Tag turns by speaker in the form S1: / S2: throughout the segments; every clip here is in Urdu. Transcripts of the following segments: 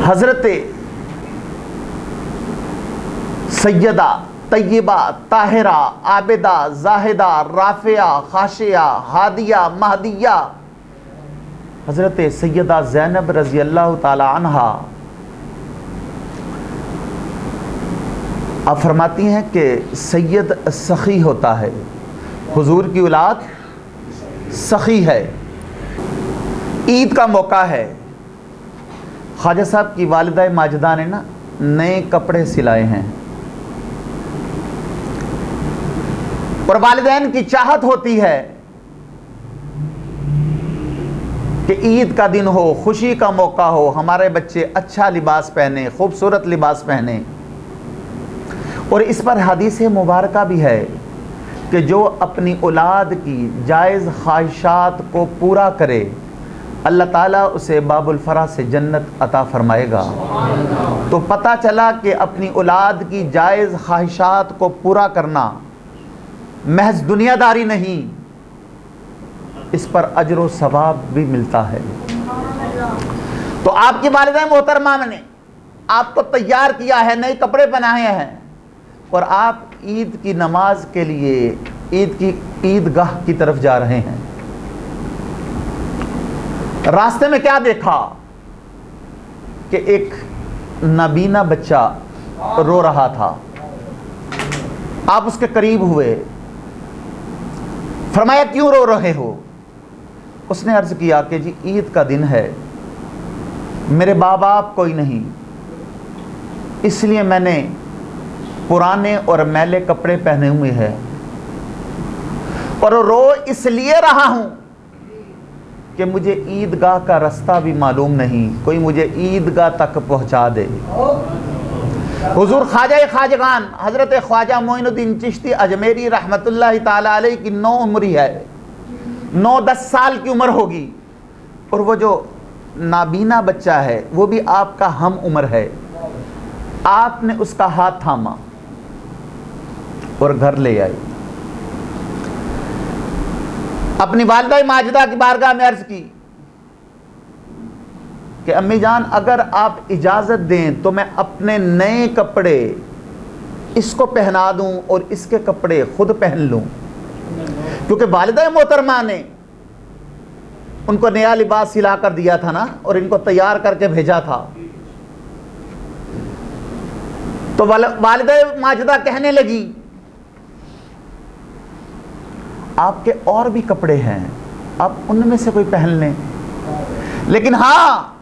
S1: حضرت سیدہ طیبہ طاہرہ عابدہ زاہدہ رافعہ خاشعہ ہادیہ مہدیہ حضرت سیدہ زینب رضی اللہ تعالی عنہا آپ فرماتی ہیں کہ سید سخی ہوتا ہے، حضور کی اولاد سخی ہے۔ عید کا موقع ہے، خواجہ صاحب کی والدہ ماجدہ نے نئے کپڑے سلائے ہیں، اور والدین کی چاہت ہوتی ہے کہ عید کا دن ہو، خوشی کا موقع ہو، ہمارے بچے اچھا لباس پہنے، خوبصورت لباس پہنے۔ اور اس پر حدیث مبارکہ بھی ہے کہ جو اپنی اولاد کی جائز خواہشات کو پورا کرے اللہ تعالیٰ اسے باب الفرح سے جنت عطا فرمائے گا۔ تو پتہ چلا کہ اپنی اولاد کی جائز خواہشات کو پورا کرنا محض دنیا داری نہیں، اس پر اجر و ثواب بھی ملتا ہے۔ تو آپ کی والدہ محترمہ نے آپ کو تیار کیا ہے، نئے کپڑے پہنائے ہیں، اور آپ عید کی نماز کے لیے عیدگاہ کی طرف جا رہے ہیں۔ راستے میں کیا دیکھا کہ ایک نابینا بچہ رو رہا تھا۔ آپ اس کے قریب ہوئے، فرمایا کیوں رو رہے ہو؟ اس نے عرض کیا کہ جی عید کا دن ہے، میرے ماں باپ کوئی نہیں، اس لیے میں نے پرانے اور میلے کپڑے پہنے ہوئے ہیں، اور رو اس لیے رہا ہوں کہ مجھے عیدگاہ کا رستہ بھی معلوم نہیں، کوئی مجھے عیدگاہ تک پہنچا دے۔ حضور خواجہ خواجگان حضرت خواجہ معین الدین چشتی اجمیری رحمت اللہ تعالی علیہ کی 9 عمری ہے، 9-10 سال کی عمر ہوگی، اور وہ جو نابینا بچہ ہے وہ بھی آپ کا ہم عمر ہے۔ آپ نے اس کا ہاتھ تھاما اور گھر لے آئے، اپنی والدہ ماجدہ کی بارگاہ میں عرض کی کہ امی جان اگر آپ اجازت دیں تو میں اپنے نئے کپڑے اس کو پہنا دوں اور اس کے کپڑے خود پہن لوں، کیونکہ والدہ محترمہ نے ان کو نیا لباس سلا کر دیا تھا نا، اور ان کو تیار کر کے بھیجا تھا۔ تو والدہ ماجدہ کہنے لگی آپ کے اور بھی کپڑے ہیں، آپ ان میں سے کوئی پہن لیں، لیکن ہاں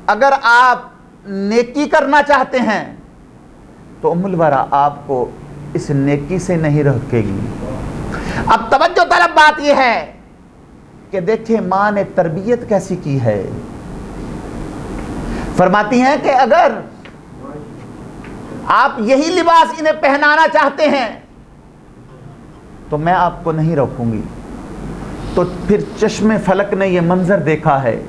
S1: اگر آپ نیکی کرنا چاہتے ہیں تو ام الورا آپ کو اس نیکی سے نہیں روکے گی۔ اب توجہ طلب بات یہ ہے کہ دیکھیں ماں نے تربیت کیسی کی ہے۔ فرماتی ہیں کہ اگر آپ یہی لباس انہیں پہنانا چاہتے ہیں تو میں آپ کو نہیں روکوں گی۔ تو پھر چشم فلک نے یہ منظر دیکھا ہے،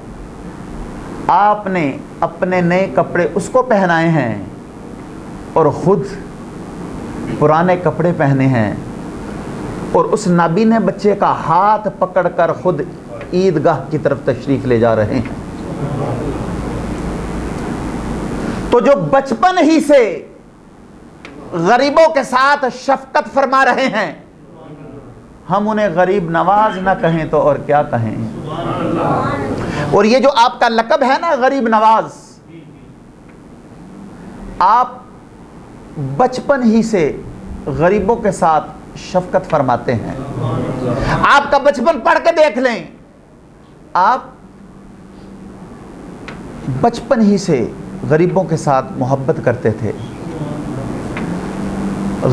S1: آپ نے اپنے نئے کپڑے اس کو پہنائے ہیں اور خود پرانے کپڑے پہنے ہیں، اور اس نابینے بچے کا ہاتھ پکڑ کر خود عیدگاہ کی طرف تشریف لے جا رہے ہیں۔ تو جو بچپن ہی سے غریبوں کے ساتھ شفقت فرما رہے ہیں، ہم انہیں غریب نواز نہ کہیں تو اور کیا کہیں۔ اور یہ جو آپ کا لقب ہے نا غریب نواز، آپ بچپن ہی سے غریبوں کے ساتھ شفقت فرماتے ہیں۔ آپ کا بچپن پڑھ کے دیکھ لیں، آپ بچپن ہی سے غریبوں کے ساتھ محبت کرتے تھے،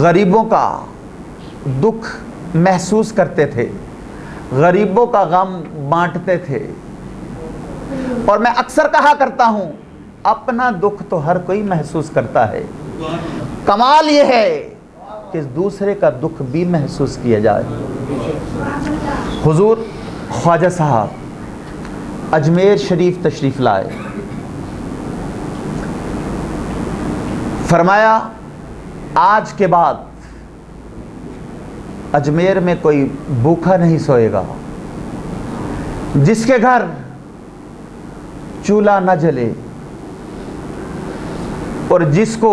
S1: غریبوں کا دکھ محسوس کرتے تھے، غریبوں کا غم بانٹتے تھے۔ اور میں اکثر کہا کرتا ہوں اپنا دکھ تو ہر کوئی محسوس کرتا ہے، کمال یہ ہے کہ دوسرے کا دکھ بھی محسوس کیا جائے۔ حضور خواجہ صاحب اجمیر شریف تشریف لائے، فرمایا آج کے بعد اجمیر میں کوئی بھوکا نہیں سوئے گا، جس کے گھر چولہا نہ جلے، اور جس کو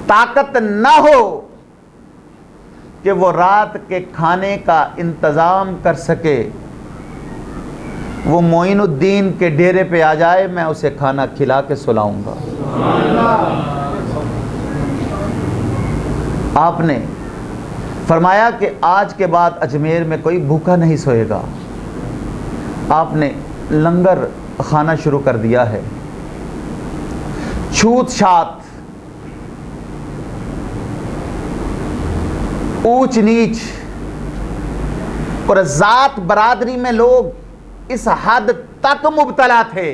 S1: طاقت نہ ہو کہ وہ رات کے کھانے کا انتظام کر سکے، وہ معین الدین کے ڈیرے پہ آ جائے، میں اسے کھانا کھلا کے سلاؤں گا۔ آپ نے فرمایا کہ آج کے بعد اجمیر میں کوئی بھوکا نہیں سوئے گا۔ آپ نے لنگر کھانا شروع کر دیا ہے۔ چھوت چھات، اونچ نیچ اور ذات برادری میں لوگ اس حد تک مبتلا تھے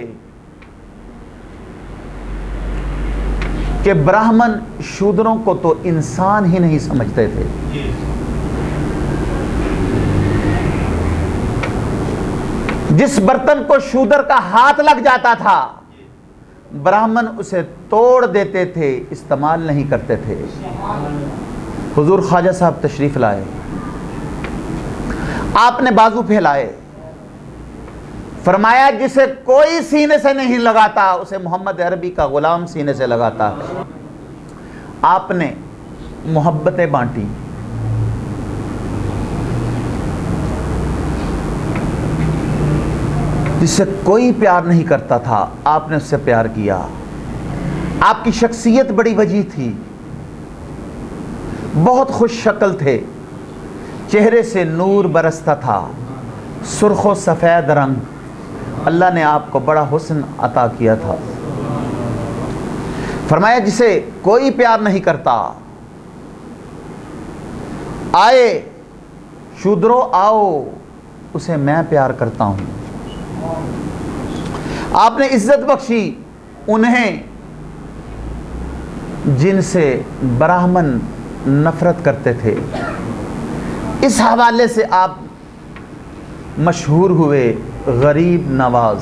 S1: کہ براہمن شودروں کو تو انسان ہی نہیں سمجھتے تھے۔ جس برتن کو شودر کا ہاتھ لگ جاتا تھا براہمن اسے توڑ دیتے تھے، استعمال نہیں کرتے تھے۔ حضور خواجہ صاحب تشریف لائے، آپ نے بازو پھیلائے، فرمایا جسے کوئی سینے سے نہیں لگاتا اسے محمد عربی کا غلام سینے سے لگاتا۔ آپ نے محبتیں بانٹی، جس سے کوئی پیار نہیں کرتا تھا آپ نے اس سے پیار کیا۔ آپ کی شخصیت بڑی وجیح تھی، بہت خوش شکل تھے، چہرے سے نور برستا تھا، سرخ و سفید رنگ، اللہ نے آپ کو بڑا حسن عطا کیا تھا۔ فرمایا جسے کوئی پیار نہیں کرتا، آئے شودرو آؤ، اسے میں پیار کرتا ہوں۔ آپ نے عزت بخشی انہیں جن سے براہمن نفرت کرتے تھے۔ اس حوالے سے آپ مشہور ہوئے غریب نواز۔